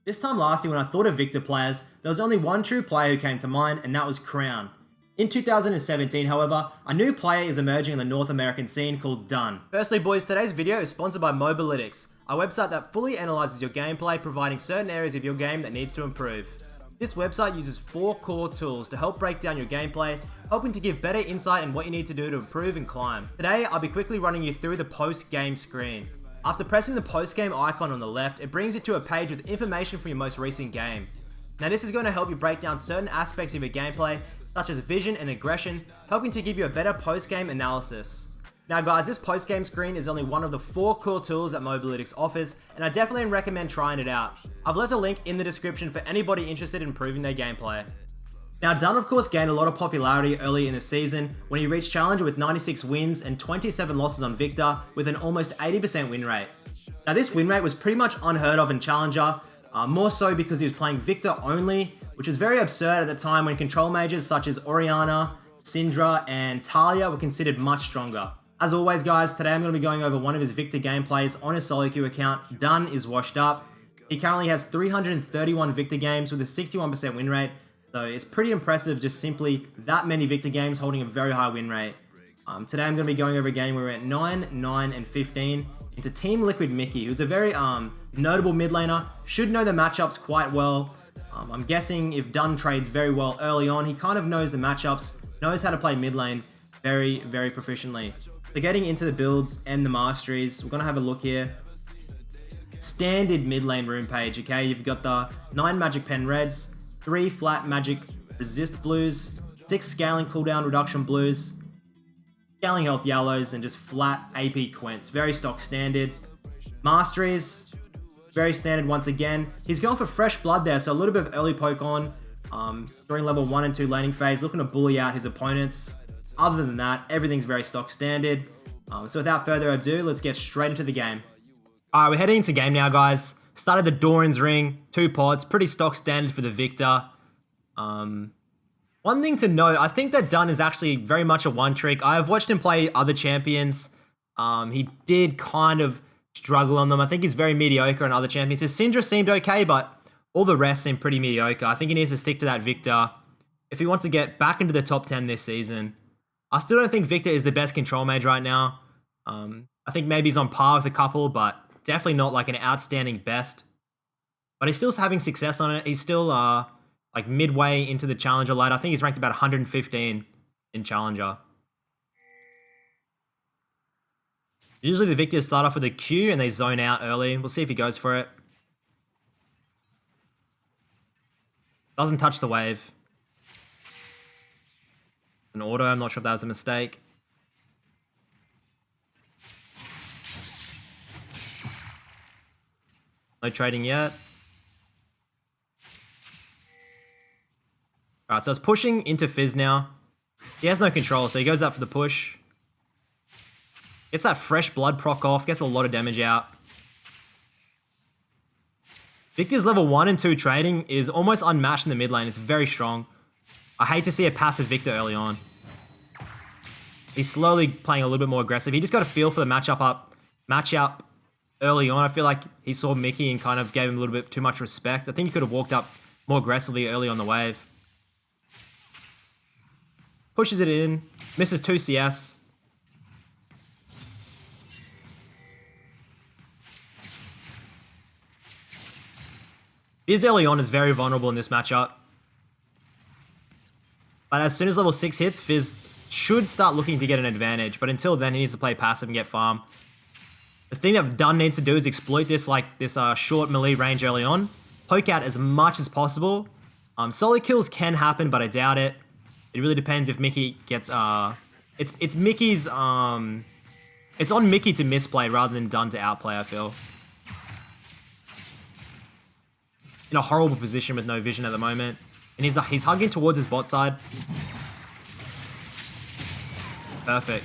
This time last year when I thought of Viktor players, there was only one true player who came to mind, and that was Crown. In 2017, however, a new player is emerging in the North American scene called Dun. Firstly boys, today's video is sponsored by Mobalytics, a website that fully analyzes your gameplay, providing certain areas of your game that needs to improve. This website uses 4 core tools to help break down your gameplay, helping to give better insight in what you need to do to improve and climb. Today, I'll be quickly running you through the post-game screen. After pressing the post-game icon on the left, it brings you to a page with information from your most recent game. Now this is going to help you break down certain aspects of your gameplay, such as vision and aggression, helping to give you a better post-game analysis. Now guys, this post-game screen is only one of the 4 cool tools that Mobalytics offers, and I definitely recommend trying it out. I've left a link in the description for anybody interested in improving their gameplay. Now Dun of course gained a lot of popularity early in the season when he reached Challenger with 96 wins and 27 losses on Viktor with an almost 80% win rate. Now this win rate was pretty much unheard of in Challenger, more so because he was playing Viktor only, which was very absurd at the time when control mages such as Orianna, Syndra, and Talia were considered much stronger. As always guys, today I'm going to be going over one of his Viktor gameplays on his solo queue account. Dun is washed up. He currently has 331 Viktor games with a 61% win rate, so it's pretty impressive just simply that many Viktor games holding a very high win rate. Today I'm going to be going over a game where we're at 9, 9, and 15 into Team Liquid Mickey, who's a very notable mid laner, should know the matchups quite well. I'm guessing if Dun trades very well early on, he kind of knows the matchups, knows how to play mid lane very, very proficiently. So getting into the builds and the masteries, we're going to have a look here. Standard mid lane rune page, okay? You've got the 9 magic pen reds, 3 flat magic resist blues, 6 scaling cooldown reduction blues, scaling health yellows, and just flat AP quints. Very stock standard. Masteries, very standard once again. He's going for fresh blood there, so a little bit of early poke on during level 1 and 2 laning phase, looking to bully out his opponents. Other than that, everything's very stock standard. So without further ado, let's get straight into the game. Alright, we're heading into game now, guys. Started the Doran's Ring, 2 pods, pretty stock standard for the Viktor. One thing to note, I think that Dun is actually very much a one-trick. I've watched him play other champions. He did kind of struggle on them. I think he's very mediocre on other champions. His Syndra seemed okay, but all the rest seemed pretty mediocre. I think he needs to stick to that Viktor if he wants to get back into the top 10 this season. I still don't think Viktor is the best control mage right now. I think maybe he's on par with a couple, but definitely not like an outstanding best. But he's still having success on it. He's still like midway into the Challenger ladder. I think he's ranked about 115 in Challenger. Usually the Viktors start off with a Q and they zone out early. We'll see if he goes for it. Doesn't touch the wave. An auto, I'm not sure if that was a mistake. No trading yet. Alright, so it's pushing into Fizz now. He has no control, so he goes up for the push. Gets that fresh blood proc off, gets a lot of damage out. Viktor's level 1 and 2 trading is almost unmatched in the mid lane. It's very strong. I hate to see a passive Viktor early on. He's slowly playing a little bit more aggressive. He just got a feel for the matchup early on. I feel like he saw Mickey and kind of gave him a little bit too much respect. I think he could have walked up more aggressively early on the wave. Pushes it in. Misses 2 CS. Fizz early on is very vulnerable in this matchup. But as soon as level 6 hits, Fizz should start looking to get an advantage. But until then, he needs to play passive and get farm. The thing that Dun needs to do is exploit this short melee range early on. Poke out as much as possible. Solo kills can happen, but I doubt it. It really depends if Mickey gets... It's Mickey's... It's on Mickey to misplay rather than Dun to outplay, I feel. In a horrible position with no vision at the moment. And he's hugging towards his bot side. Perfect.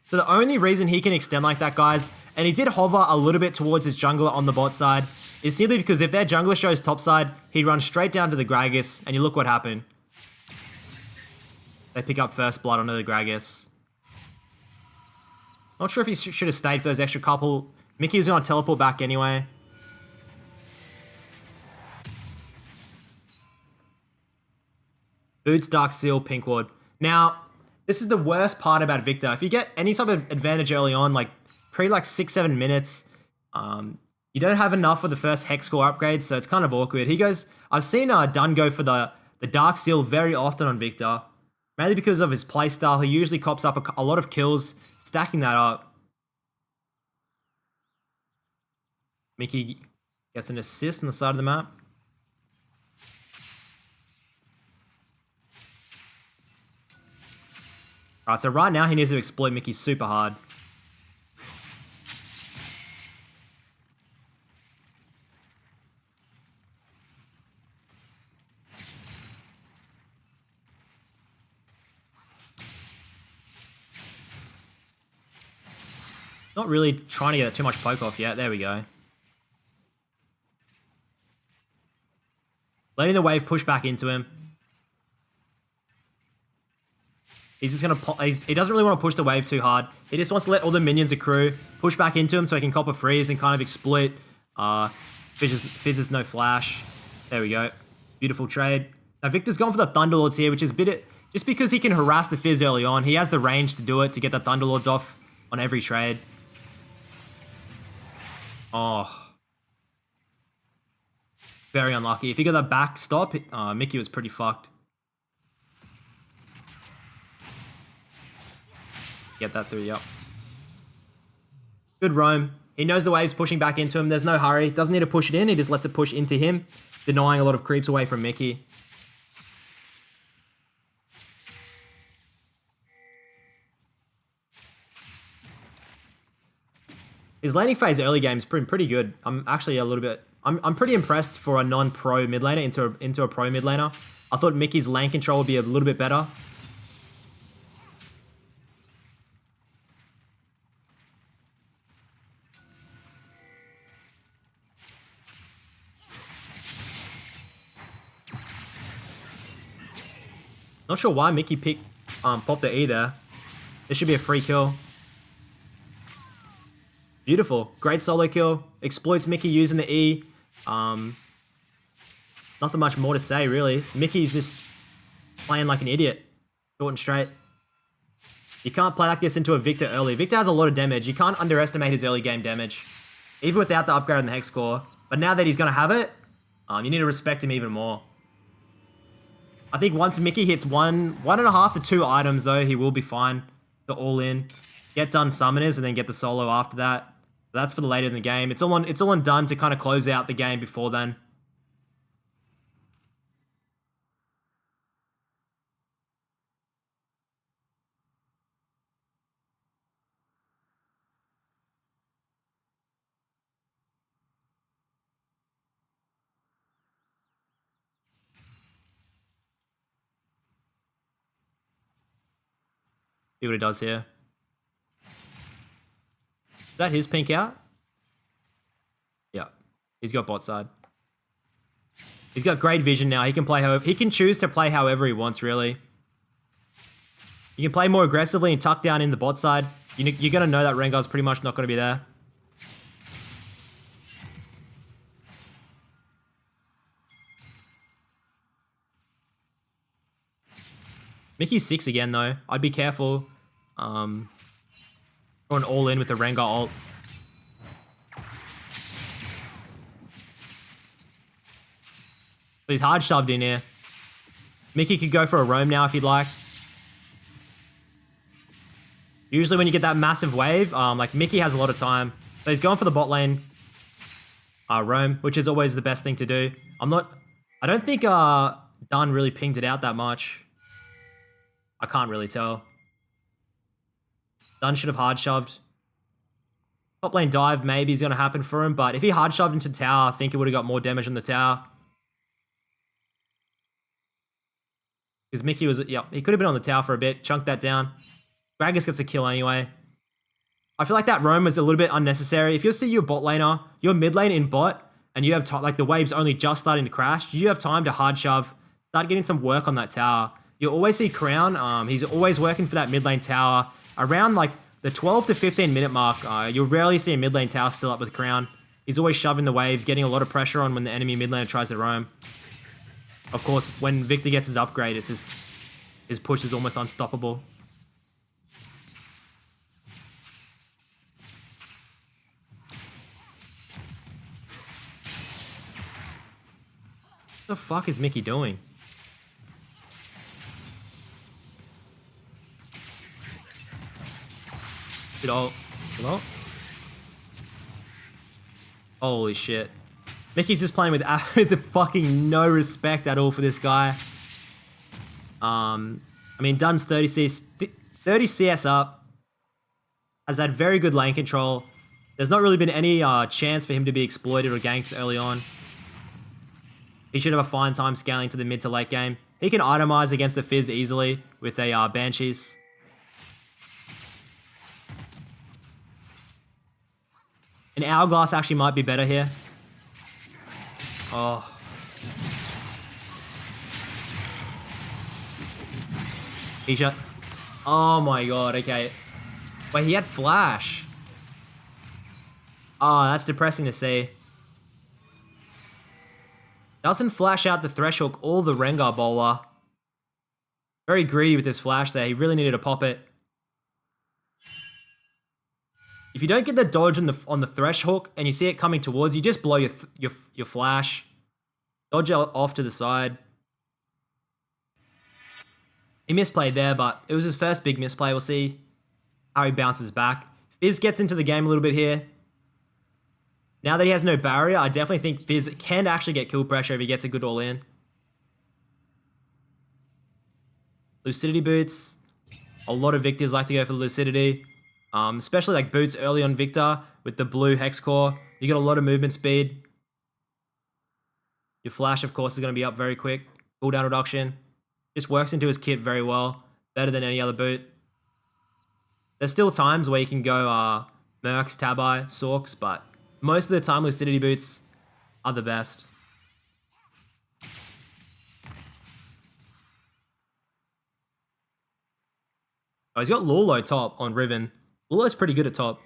So the only reason he can extend like that, guys, and he did hover a little bit towards his jungler on the bot side, is simply because if their jungler shows top side, he'd run straight down to the Gragas, and you look what happened. They pick up first blood onto the Gragas. Not sure if he should have stayed for those extra couple. Mickey was going to teleport back anyway. Boots, Dark Seal, Pink Ward. Now, this is the worst part about Viktor. If you get any type of advantage early on, like pre like 6-7 minutes, you don't have enough for the first Hex Core upgrade, so it's kind of awkward. He goes, I've seen Dunn go for the Dark Seal very often on Viktor, mainly because of his playstyle. He usually cops up a lot of kills, stacking that up. Mickey gets an assist on the side of the map. Alright, so right now he needs to exploit Mickey super hard. Not really trying to get too much poke off yet. There we go. Letting the wave push back into him. He's just going to... He doesn't really want to push the wave too hard. He just wants to let all the minions accrue, push back into him so he can cop a freeze and kind of exploit Fizz's no flash. There we go. Beautiful trade. Now, Viktor's gone for the Thunderlords here, which is a bit... Just because he can harass the Fizz early on, he has the range to do it, to get the Thunderlords off on every trade. Oh. Very unlucky. If he got that back stop, Mickey was pretty fucked. Get that through, yep. Good roam. He knows the wave's pushing back into him. There's no hurry. Doesn't need to push it in. He just lets it push into him, denying a lot of creeps away from Mickey. His laning phase early game is pretty good. I'm actually a little bit... I'm pretty impressed for a non-pro mid laner into a pro mid laner. I thought Mickey's lane control would be a little bit better. Not sure why Mickey popped the E there. This should be a free kill. Beautiful. Great solo kill. Exploits Mickey using the E. Nothing much more to say, really. Mickey's just playing like an idiot. Short and straight. You can't play like this into a Viktor early. Viktor has a lot of damage. You can't underestimate his early game damage. Even without the upgrade on the Hex Core. But now that he's going to have it, you need to respect him even more. I think once Mickey hits 1.5 to 2 items, though, he will be fine. The all-in. Get done summoners and then get the solo after that. That's for the later in the game. It's all on done to kind of close out the game before then. See what he does here. Is that his pink out? Yeah. He's got bot side. He's got great vision now. He can choose to play however he wants, really. You can play more aggressively and tuck down in the bot side. You're going to know that Rengar's pretty much not going to be there. Mickey's 6 again, though. I'd be careful. Going all in with the Rengar ult. So he's hard shoved in here. Mickey could go for a roam now if he'd like. Usually when you get that massive wave, like Mickey has a lot of time. So he's going for the bot lane roam, which is always the best thing to do. I don't think Dunn really pinged it out that much. I can't really tell. Dunn should have hard shoved. Top lane dive maybe is going to happen for him, but if he hard shoved into tower, I think it would have got more damage on the tower. Because Mickey was, yeah, he could have been on the tower for a bit, chunked that down. Gragas gets a kill anyway. I feel like that roam was a little bit unnecessary. If you see your bot laner, your mid lane in bot, and you have like the wave's only just starting to crash, you have time to hard shove, start getting some work on that tower. You'll always see Crown. He's always working for that mid lane tower. Around like the 12 to 15 minute mark, you'll rarely see a mid lane tower still up with Crown. He's always shoving the waves, getting a lot of pressure on when the enemy mid laner tries to roam. Of course, when Viktor gets his upgrade, it's just his push is almost unstoppable. What the fuck is Mickey doing? Hello? Holy shit. Mickey's just playing with the fucking no respect at all for this guy. I mean, Dunn's 30 CS up. Has had very good lane control. There's not really been any chance for him to be exploited or ganked early on. He should have a fine time scaling to the mid to late game. He can itemize against the Fizz easily with a Banshees. An Hourglass actually might be better here. Oh. He shot. Oh my god, okay. Wait, he had Flash. Oh, that's depressing to see. Doesn't flash out the Thresh Hook or the Rengar bowler. Very greedy with his flash there. He really needed to pop it. If you don't get the dodge on the Thresh Hook and you see it coming towards you, just blow your flash. Dodge off to the side. He misplayed there, but it was his first big misplay. We'll see how he bounces back. Fizz gets into the game a little bit here. Now that he has no barrier, I definitely think Fizz can actually get kill pressure if he gets a good all-in. Lucidity boots. A lot of Victors like to go for Lucidity. Especially like boots early on Viktor with the blue Hex Core. You get a lot of movement speed. Your flash, of course, is going to be up very quick. Cooldown reduction. Just works into his kit very well. Better than any other boot. There's still times where you can go Mercs, Tabi, Sorks, but most of the time Lucidity boots are the best. Oh, he's got Lolo top on Riven. Lolo's pretty good at top.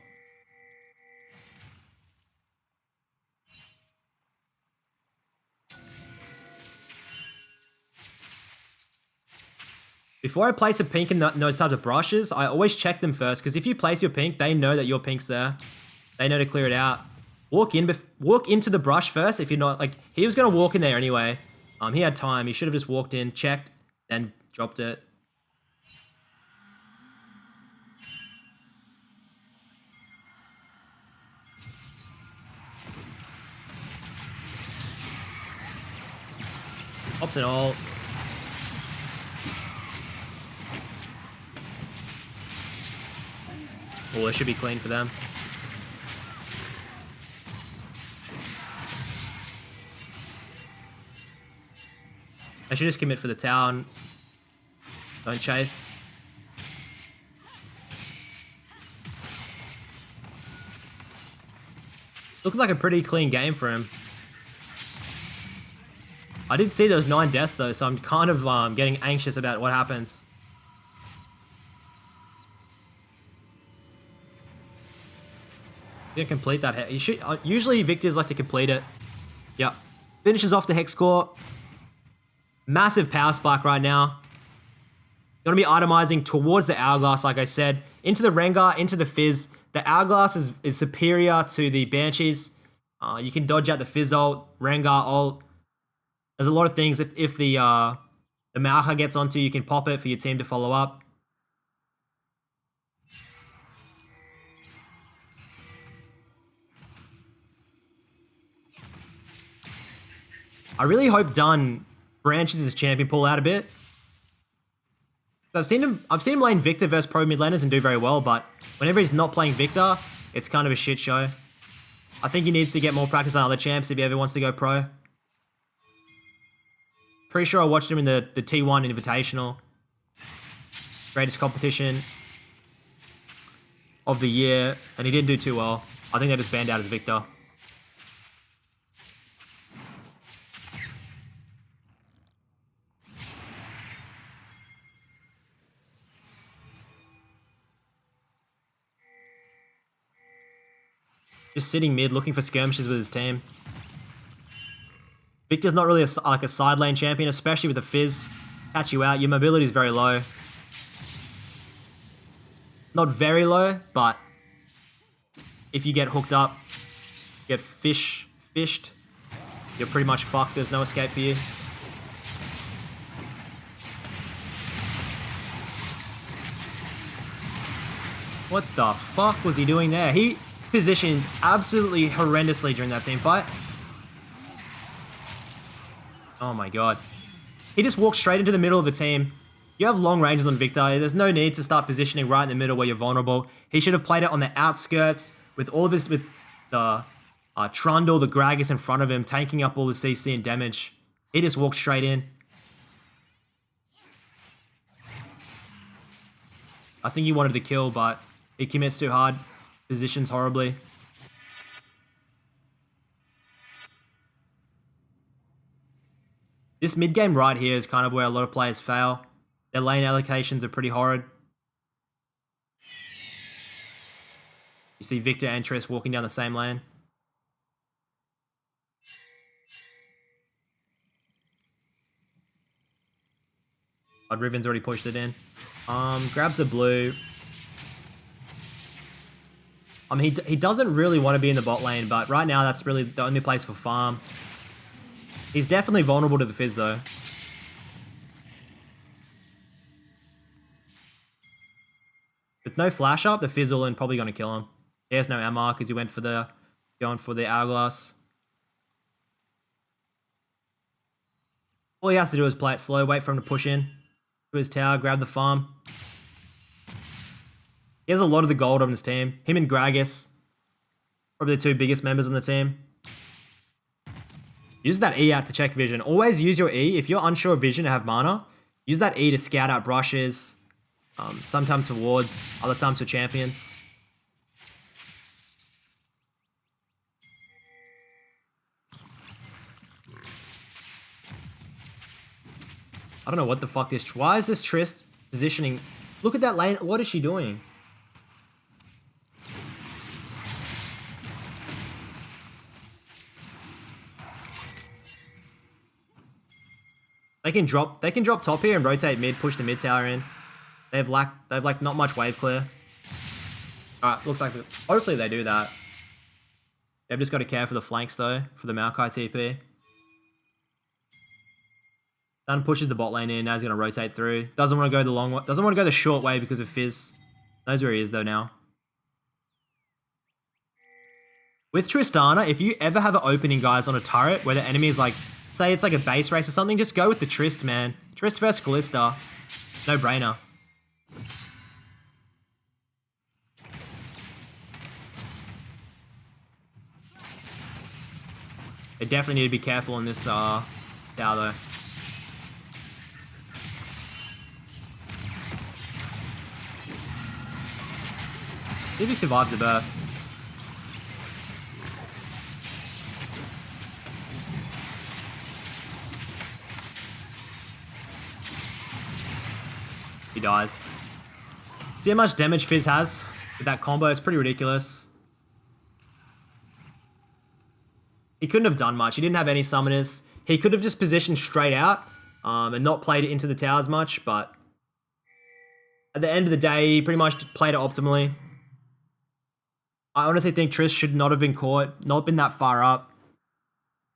Before I place a pink in those types of brushes, I always check them first, because if you place your pink, they know that your pink's there. They know to clear it out. Walk into the brush first if you're not, like, he was going to walk in there anyway. He had time. He should have just walked in, checked, then dropped it. Pops it all. Oh, it should be clean for them. I should just commit for the tower. Don't chase. Looks like a pretty clean game for him. I did see those 9 deaths though, so I'm kind of getting anxious about what happens. Gonna complete that. You should, usually Victors like to complete it. Yep. Finishes off the Hex Core. Massive power spike right now. Gonna be itemizing towards the Hourglass, like I said. Into the Rengar, into the Fizz. The Hourglass is superior to the Banshees. You can dodge out the Fizz ult, Rengar ult. There's a lot of things. If the Malha gets onto, you can pop it for your team to follow up. I really hope Dunn branches his champion pool out a bit. I've seen him lane Viktor versus pro mid laners and do very well, but whenever he's not playing Viktor, it's kind of a shit show. I think he needs to get more practice on other champs if he ever wants to go pro. Pretty sure I watched him in the T1 Invitational. Greatest competition of the year, and he didn't do too well. I think they just banned out as Viktor. Just sitting mid, looking for skirmishes with his team. Victor's not really like a side lane champion, especially with the Fizz. Catch you out. Your mobility is very low. Not very low, but if you get hooked up, get fished, you're pretty much fucked. There's no escape for you. What the fuck was he doing there? He positioned absolutely horrendously during that team fight. Oh my god. He just walked straight into the middle of the team. You have long ranges on Viktor. There's no need to start positioning right in the middle where you're vulnerable. He should have played it on the outskirts with all of his, with the Trundle, the Gragas in front of him, tanking up all the CC and damage. He just walked straight in. I think he wanted to kill, but he commits too hard. Positions horribly. This mid game right here is kind of where a lot of players fail. Their lane allocations are pretty horrid. You see Viktor and Triss walking down the same lane. Odd Riven's already pushed it in. Grabs the blue. I mean, he doesn't really want to be in the bot lane, but right now that's really the only place for farm. He's definitely vulnerable to the Fizz, though. With no flash up, the Fizz all in probably going to kill him. He has no MR because he went for the going for the hourglass. All he has to do is play it slow, wait for him to push in to his tower, grab the farm. He has a lot of the gold on his team. Him and Gragas, probably the two biggest members on the team. Use that E out to check vision. Always use your E. If you're unsure of vision and have mana, use that E to scout out brushes. Sometimes for wards, other times for champions. I don't know what the fuck this... Why is this Triss positioning... Look at that lane. What is she doing? They can drop top here and rotate mid, push the mid tower in. They've like not much wave clear. Alright, looks like hopefully they do that. They've just got to care for the flanks though, for the Maokai TP. Dun pushes the bot lane in, now he's gonna rotate through. Doesn't want to go the long way, doesn't want to go the short way because of Fizz. Knows where he is though now. With Tristana, if you ever have an opening, guys, on a turret where the enemy is like, say it's like a base race or something, just go with the Trist, man. Trist versus Kalista. No brainer. They definitely need to be careful on this tower though. See if he survives the burst. He dies. See how much damage Fizz has with that combo? It's pretty ridiculous. He couldn't have done much. He didn't have any summoners. He could have just positioned straight out and not played it into the towers much, but at the end of the day, he pretty much played it optimally. I honestly think Triss should not have been caught, not been that far up.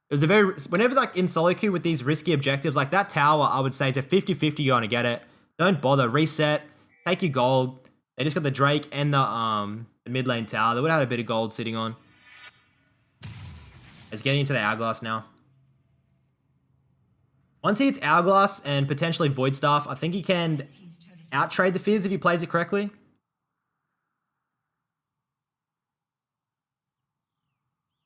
It was a very... Whenever, like, in solo queue with these risky objectives, like that tower, I would say it's a 50-50 you're going to get it. Don't bother. Reset. Take your gold. They just got the Drake and the mid lane tower. They would have had a bit of gold sitting on. It's getting into the hourglass now. Once he hits hourglass and potentially void staff, I think he can out-trade the Fizz if he plays it correctly.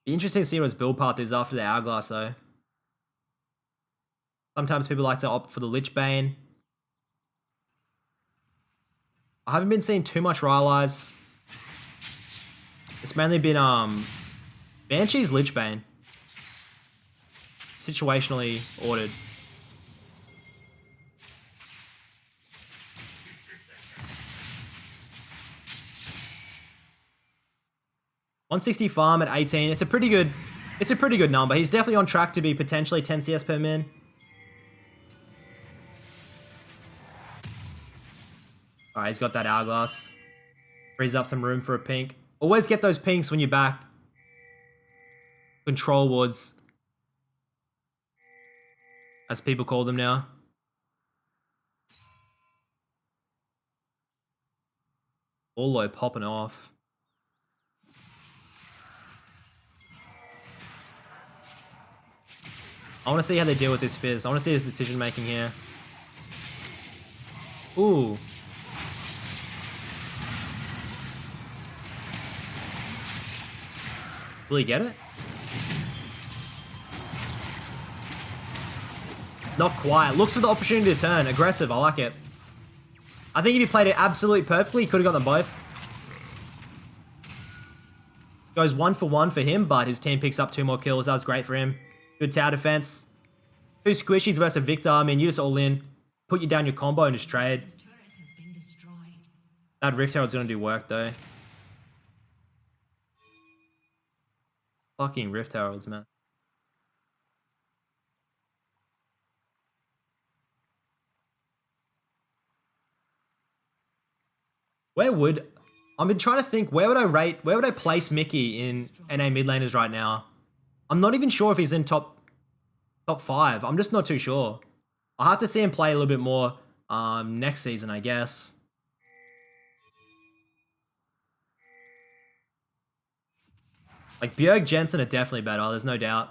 Be interesting to see what his build path is after the hourglass though. Sometimes people like to opt for the Lich Bane. I haven't been seeing too much Rylai's. It's mainly been Banshee's Lich Bane. Situationally ordered. $160 farm at 18. It's a pretty good It's a pretty good number. He's definitely on track to be potentially 10 CS per min. Alright, he's got that hourglass. Frees up some room for a pink. Always get those pinks when you're back. Control wards, as people call them now. Olo popping off. I want to see how they deal with this Fizz. I want to see his decision making here. Ooh. Will he get it? Not quite. Looks for the opportunity to turn. Aggressive. I like it. I think if he played it absolutely perfectly, he could have got them both. Goes 1 for 1 for him, but his team picks up 2 more kills. That was great for him. Good tower defense. 2 squishies versus Viktor. I mean, you just all in. Put you down your combo and just trade. That Rift Herald's going to do work, though. Fucking Rift Heralds, man. Where would... I've been trying to think, where would I place Mickey in NA mid laners right now? I'm not even sure if he's in top 5. I'm just not too sure. I'll have to see him play a little bit more next season, I guess. Like, Bjerg, Jensen are definitely better, there's no doubt.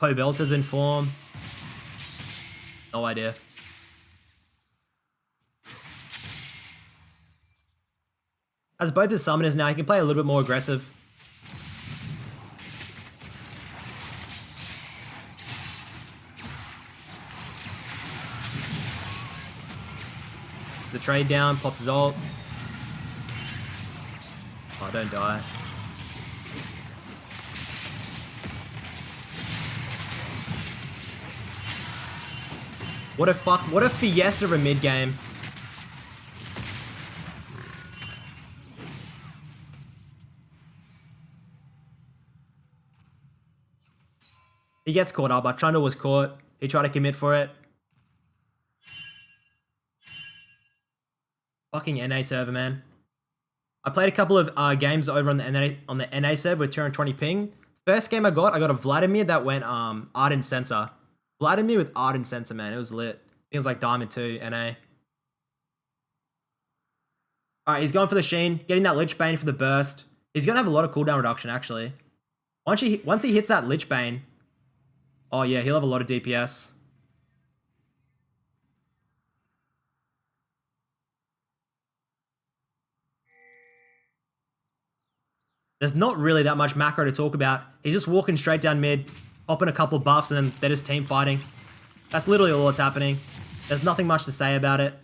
Poe Belter's in form. No idea. As both his summoners now, he can play a little bit more aggressive. The trade down, pops his ult. Oh, don't die. What a fiesta of a mid game. He gets caught up, but Trundle was caught. He tried to commit for it. Fucking NA server, man. I played a couple of games over on the NA server with 220 ping. First game I got a Vladimir that went Ardent Sensor. Vladimir with Ardent Sensor, man. It was lit. It was like Diamond 2, NA. Alright, he's going for the Sheen. Getting that Lich Bane for the burst. He's going to have a lot of cooldown reduction, actually. Once he hits that Lich Bane... Oh yeah, he'll have a lot of DPS. There's not really that much macro to talk about. He's just walking straight down mid, popping a couple of buffs, and then they're just team fighting. That's literally all that's happening. There's nothing much to say about it.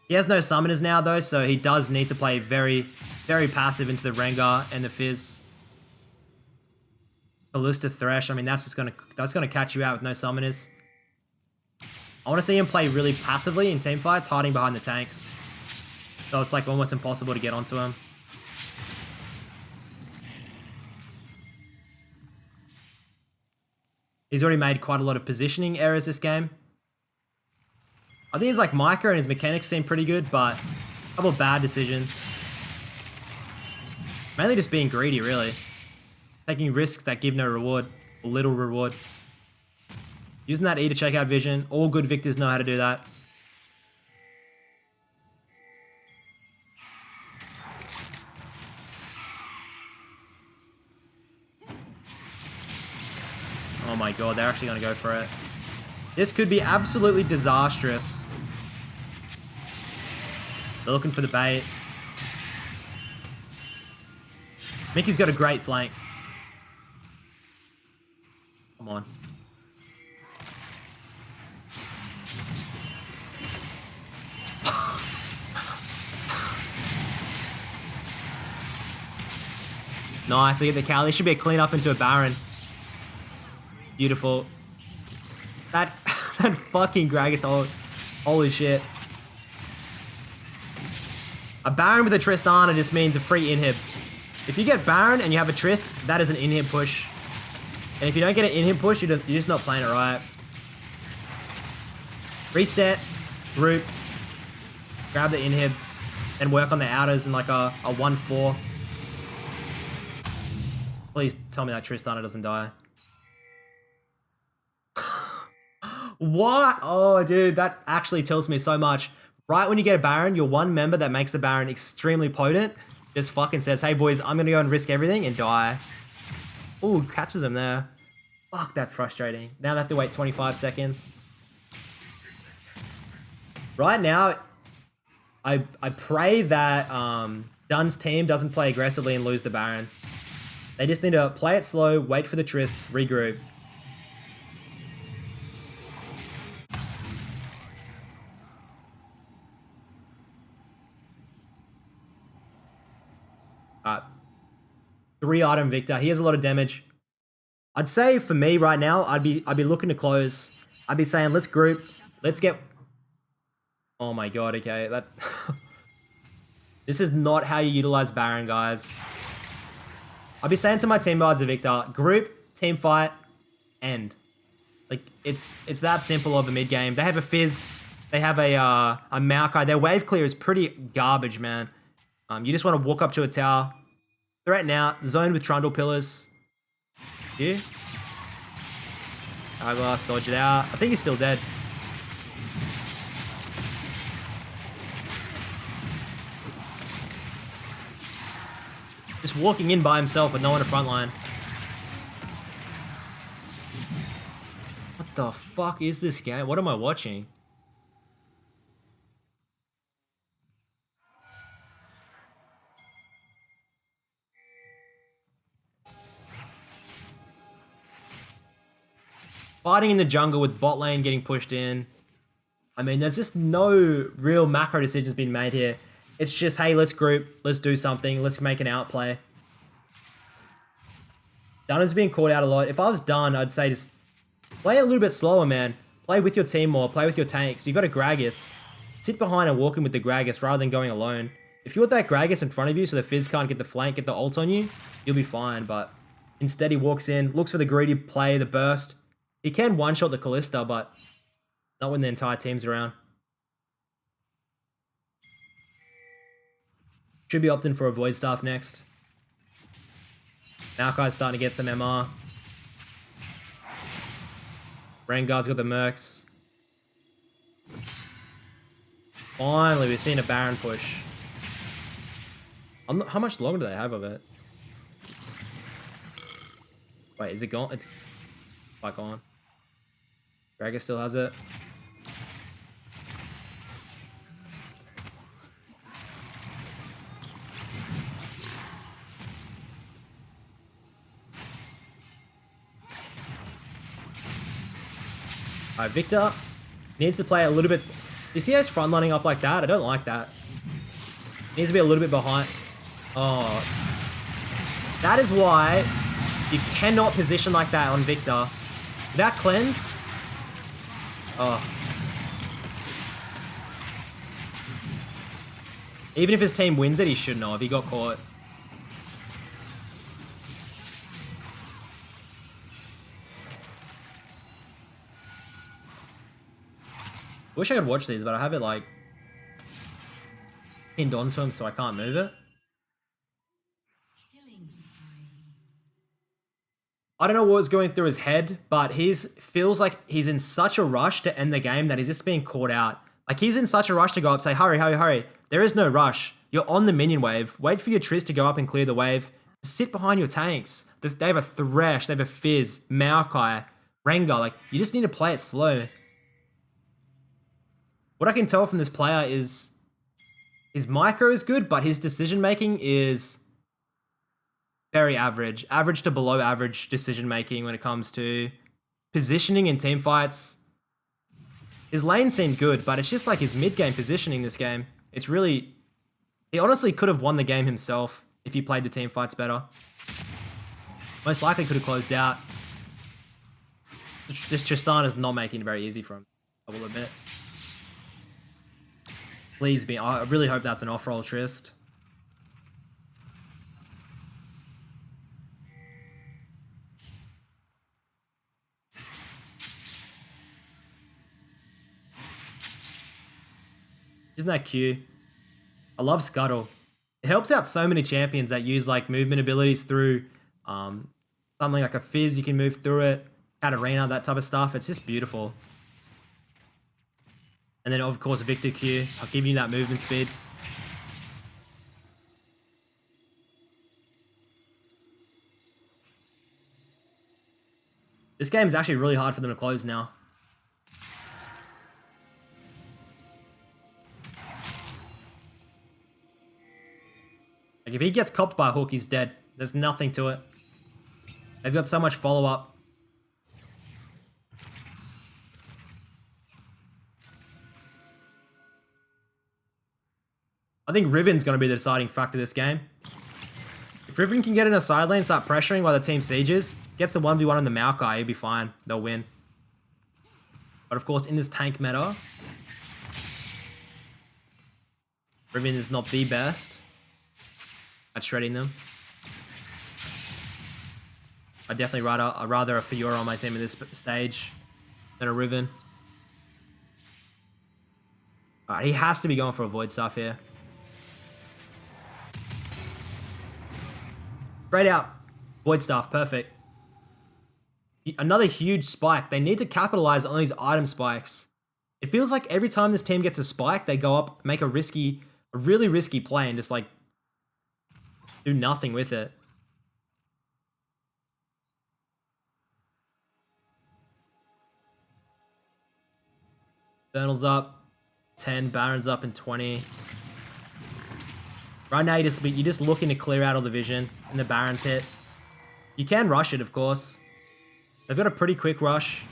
He has no summoners now, though, so he does need to play very, very passive into the Rengar and the Fizz. Ballista Thresh, I mean, that's gonna catch you out with no summoners. I want to see him play really passively in team fights, hiding behind the tanks. So it's like almost impossible to get onto him. He's already made quite a lot of positioning errors this game. I think his like micro and his mechanics seem pretty good, but a couple of bad decisions. Mainly just being greedy, really. Taking risks that give no reward, or little reward. Using that E to check out vision. All good Victors know how to do that. Oh my god, they're actually going to go for it. This could be absolutely disastrous. They're looking for the bait. Mickey's got a great flank. Come on. Nice, they get the cow. This should be a clean up into a Baron. Beautiful. That fucking Gragas ult. Holy shit. A Baron with a Tristana just means a free inhib. If you get Baron and you have a Trist, that is an inhib push. And if you don't get an inhib push, you're just not playing it right. Reset, group, grab the inhib, and work on the outers in like a 1-4. Please tell me that Tristana doesn't die. What? Oh, dude, that actually tells me so much. Right when you get a Baron, your one member that makes the Baron extremely potent just fucking says, hey boys, I'm gonna go and risk everything and die. Ooh, catches him there. Fuck, that's frustrating. Now they have to wait 25 seconds. Right now, I pray that Dunn's team doesn't play aggressively and lose the Baron. They just need to play it slow, wait for the Trist, regroup. Alright. 3-item Viktor. He has a lot of damage. I'd say for me right now, I'd be looking to close. I'd be saying, let's group. Let's get... Oh my god, okay. That... This is not how you utilize Baron, guys. I'd be saying to my team guards of Viktor, group, team fight, end. Like, it's that simple of a mid game. They have a Fizz. They have a Maokai. Their wave clear is pretty garbage, man. You just want to walk up to a tower, threaten out, zone with Trundle Pillars. Here. Hourglass, dodge it out. I think he's still dead. Just walking in by himself with no one to frontline. What the fuck is this game? What am I watching? Fighting in the jungle with bot lane getting pushed in. I mean, there's just no real macro decisions being made here. It's just, hey, let's group, let's do something, let's make an outplay. Dunn is being called out a lot. If I was Dunn, I'd say just play a little bit slower, man. Play with your team more, play with your tanks. You've got a Gragas. Sit behind and walk in with the Gragas rather than going alone. If you want that Gragas in front of you so the Fizz can't get the flank, get the ult on you, you'll be fine. But instead he walks in, looks for the greedy play, the burst. He can one-shot the Kalista, but not when the entire team's around. Should be opting for a Void Staff next. Maokai's starting to get some MR. Rengar's got the Mercs. Finally, we've seen a Baron push. How much longer do they have of it? Wait, is it gone? It's like on. Gragas still has it. Alright, Viktor needs to play a little bit... You see how he's frontlining up like that? I don't like that. Needs to be a little bit behind. Oh. That is why you cannot position like that on Viktor. That cleanse... Oh. Even if his team wins it, he shouldn't have. He got caught. Wish I could watch these, but I have it like pinned onto him so I can't move it. I don't know what was going through his head, but he feels like he's in such a rush to end the game that he's just being caught out. Like, he's in such a rush to go up, say, hurry, hurry, hurry. There is no rush. You're on the minion wave. Wait for your Triss to go up and clear the wave. Sit behind your tanks. They have a Thresh, they have a Fizz, Maokai, Rengar. Like, you just need to play it slow. What I can tell from this player is his micro is good, but his decision-making is very average. Average to below average decision-making when it comes to positioning in team fights. His lane seemed good, but it's just like his mid-game positioning this game. It's really... He honestly could have won the game himself if he played the team fights better. Most likely could have closed out. This Tristana is not making it very easy for him, I will admit. Please be. I really hope that's an off-roll Trist. Isn't that cute? I love Scuttle. It helps out so many champions that use like movement abilities through something like a Fizz. You can move through it. Katarina, that type of stuff. It's just beautiful. And then of course Viktor Q. I'll give you that movement speed. This game is actually really hard for them to close now. Like if he gets copped by a hook, he's dead. There's nothing to it. They've got so much follow-up. I think Riven's going to be the deciding factor this game. If Riven can get in a side lane, start pressuring while the team sieges, gets the 1v1 on the Maokai, he'll be fine. They'll win. But of course, in this tank meta, Riven is not the best at shredding them. I'd definitely rather a Fiora on my team in this stage than a Riven. Alright, he has to be going for a Void Staff here. Straight out. Void Staff, perfect. Another huge spike. They need to capitalize on these item spikes. It feels like every time this team gets a spike, they go up, make a really risky play and just like do nothing with it. Infernal's up 10, Baron's up in 20. Right now, you're just looking to clear out all the vision in the Baron pit. You can rush it, of course. They've got a pretty quick rush.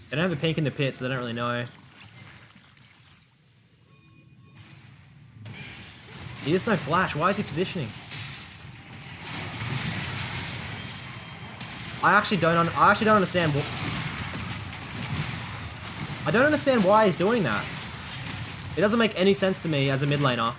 They don't have a pink in the pit, so they don't really know. He has no flash. Why is he positioning? I actually don't understand what. I don't understand why he's doing that. It doesn't make any sense to me as a mid laner.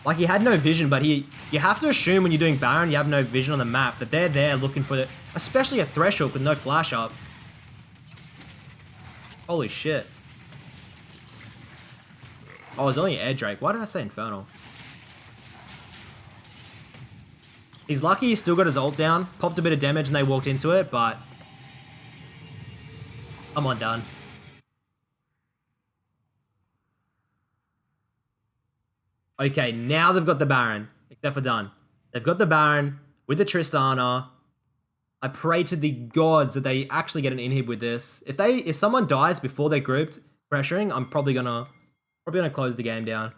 Like, he had no vision, but you have to assume when you're doing Baron, you have no vision on the map, that they're there looking for it, especially a Threshold with no flash up. Holy shit. Oh, it's only Air Drake. Why did I say Infernal? He's lucky he's still got his ult down, popped a bit of damage and they walked into it, but I'm undone. Okay, now they've got the Baron, except for Dun. They've got the Baron with the Tristana. I pray to the gods that they actually get an inhib with this. If someone dies before they're grouped pressuring, I'm probably gonna close the game down.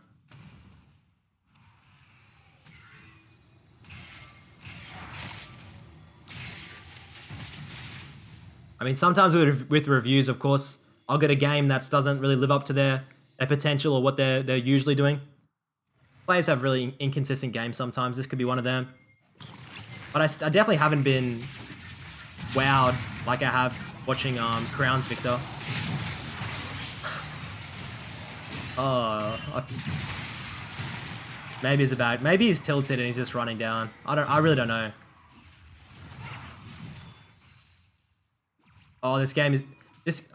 I mean, sometimes with reviews, of course, I'll get a game that doesn't really live up to their potential or what they're usually doing. Players have really inconsistent games sometimes. This could be one of them. But I definitely haven't been wowed like I have watching Crown's Viktor. Maybe it's maybe he's tilted and he's just running down. I really don't know. Oh, this game is this.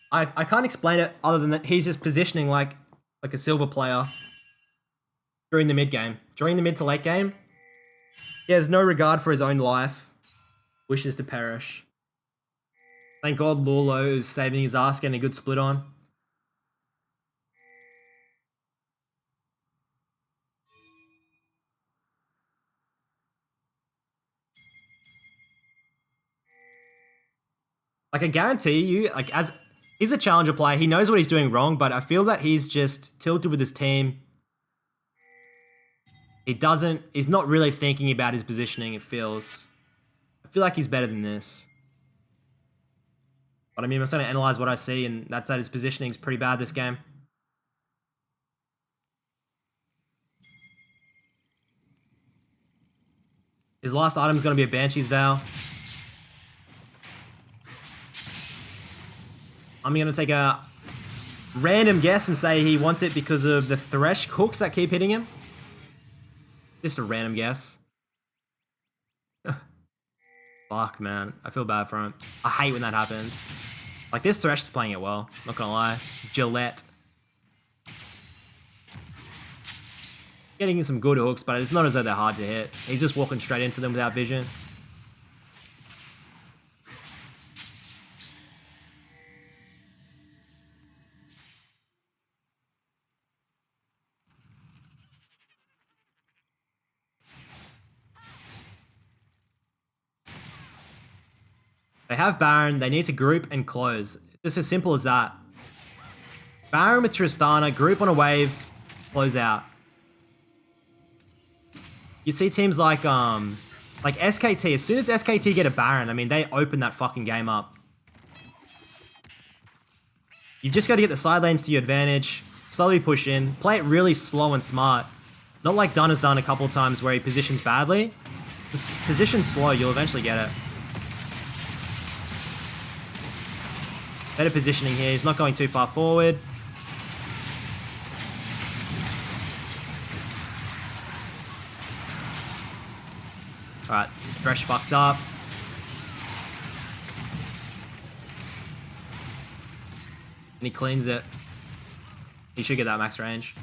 I can't explain it other than that he's just positioning like a silver player during the mid game. During the mid to late game, he has no regard for his own life. Wishes to perish. Thank God Lawlo is saving his ass, getting a good split on. Like, I guarantee you, like, as he's a challenger player, he knows what he's doing wrong, but I feel that he's just tilted with his team. He's not really thinking about his positioning, it feels. I feel like he's better than this. But I mean, I'm starting to analyze what I see, and that's that his positioning is pretty bad this game. His last item is going to be a Banshee's Vow. I'm going to take a random guess and say he wants it because of the Thresh hooks that keep hitting him. Just a random guess. Fuck, man. I feel bad for him. I hate when that happens. Like, this Thresh is playing it well. Not gonna lie. Gillette. Getting some good hooks, but it's not as though they're hard to hit. He's just walking straight into them without vision. They have Baron. They need to group and close. Just as simple as that. Baron with Tristana, group on a wave, close out. You see teams like SKT. As soon as SKT get a Baron, I mean, they open that fucking game up. You've just got to get the side lanes to your advantage. Slowly push in. Play it really slow and smart. Not like Dunn has done a couple of times where he positions badly. Just position slow, you'll eventually get it. Better positioning here. He's not going too far forward. Alright, Thresh fucks up. And he cleans it. He should get that max range.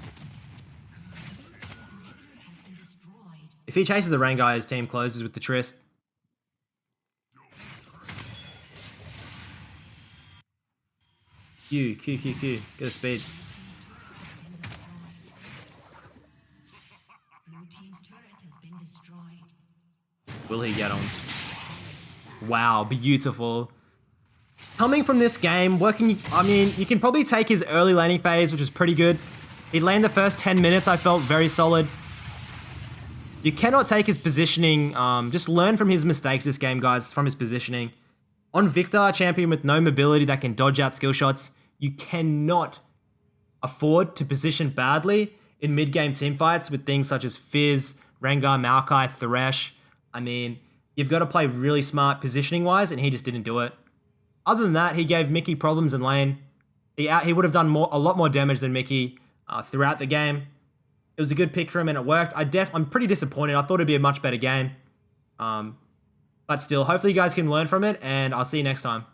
If he chases the Rengar, his team closes with the Trist. Q. Get a speed. Will he get on? Wow, beautiful. Coming from this game, I mean, you can probably take his early laning phase, which is pretty good. He laned the first 10 minutes, I felt very solid. You cannot take his positioning. Just learn from his mistakes this game, guys, from his positioning. On Viktor, a champion with no mobility that can dodge out skill shots, you cannot afford to position badly in mid-game teamfights with things such as Fizz, Rengar, Maokai, Thresh. I mean, you've got to play really smart positioning-wise, and he just didn't do it. Other than that, he gave Mickey problems in lane. He would have done a lot more damage than Mickey throughout the game. It was a good pick for him, and it worked. I'm pretty disappointed. I thought it'd be a much better game. But still, hopefully you guys can learn from it, and I'll see you next time.